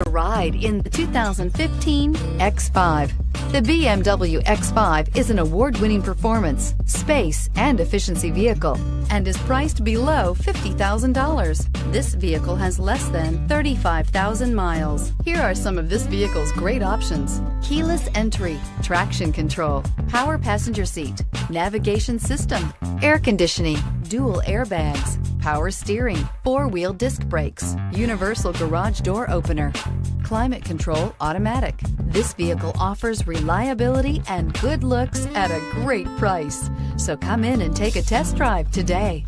ride in the 2015 X5. The BMW X5 is an award-winning performance, space, and efficiency vehicle and is priced below $50,000. This vehicle has less than 35,000 miles. Here are some of this vehicle's great options: keyless entry, traction control, power passenger seat, navigation system, air conditioning, dual airbags, power steering, four-wheel disc brakes, universal garage door opener, climate control automatic. This vehicle offers reliability and good looks at a great price. So come in and take a test drive today.